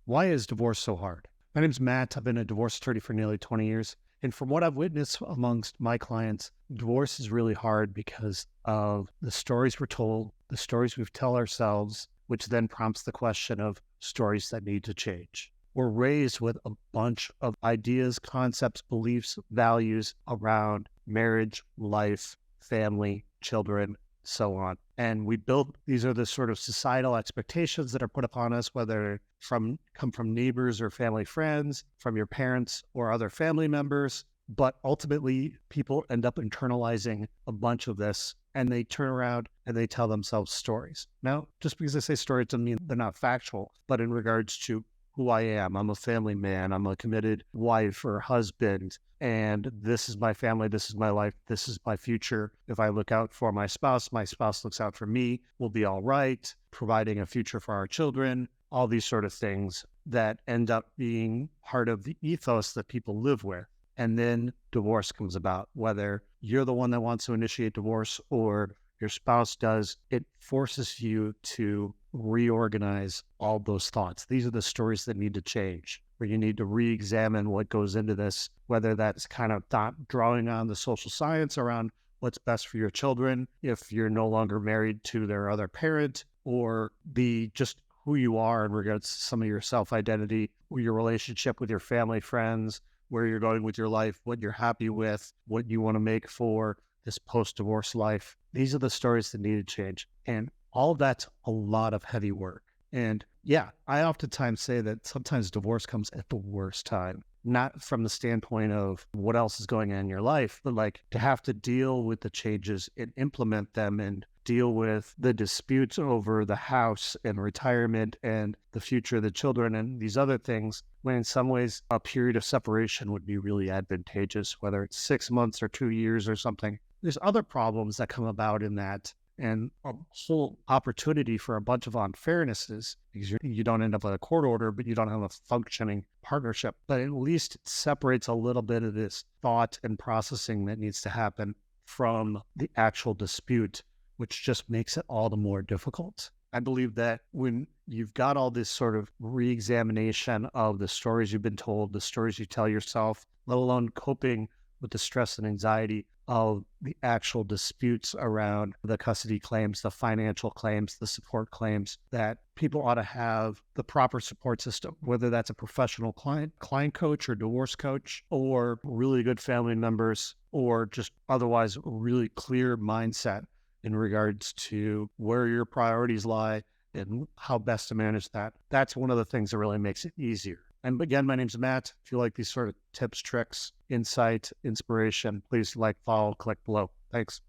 Why is divorce so hard? My name's Matt. I've been a divorce attorney for nearly 20 years. And from what I've witnessed amongst my clients, divorce is really hard because of the stories we're told, the stories we tell ourselves, which then prompts the question of stories that need to change. We're raised with a bunch of ideas, concepts, beliefs, values around marriage, life, family, children, so on. And these are the sort of societal expectations that are put upon us, whether come from neighbors or family friends, from your parents or other family members. But ultimately, people end up internalizing a bunch of this and they turn around and they tell themselves stories. Now, just because they say stories doesn't mean they're not factual, but in regards to who I am, I'm a family man, I'm a committed wife or husband, and this is my family, this is my life, this is my future. If I look out for my spouse looks out for me, we'll be all right, providing a future for our children, all these sort of things that end up being part of the ethos that people live with. And then divorce comes about, whether you're the one that wants to initiate divorce or your spouse does, it forces you to reorganize all those thoughts. These are the stories that need to change, where you need to re-examine what goes into this, whether that's kind of drawing on the social science around what's best for your children if you're no longer married to their other parent, or the just who you are in regards to some of your self-identity, or your relationship with your family, friends, where you're going with your life, what you're happy with, what you want to make for this post-divorce life. These are the stories that need to change. And all of that's a lot of heavy work. And yeah, I oftentimes say that sometimes divorce comes at the worst time, not from the standpoint of what else is going on in your life, but like to have to deal with the changes and implement them and deal with the disputes over the house and retirement and the future of the children and these other things, when in some ways a period of separation would be really advantageous, whether it's 6 months or 2 years or something. There's other problems that come about in that, and a whole opportunity for a bunch of unfairnesses because you don't end up with a court order, but you don't have a functioning partnership. But at least it separates a little bit of this thought and processing that needs to happen from the actual dispute, which just makes it all the more difficult. I believe that when you've got all this sort of re-examination of the stories you've been told, the stories you tell yourself, let alone coping with the stress and anxiety of the actual disputes around the custody claims, the financial claims, the support claims, that people ought to have the proper support system, whether that's a professional client coach or divorce coach, or really good family members, or just otherwise a really clear mindset in regards to where your priorities lie and how best to manage that. That's one of the things that really makes it easier. And again, my name's Matt. If you like these sort of tips, tricks, insight, inspiration, please like, follow, click below. Thanks.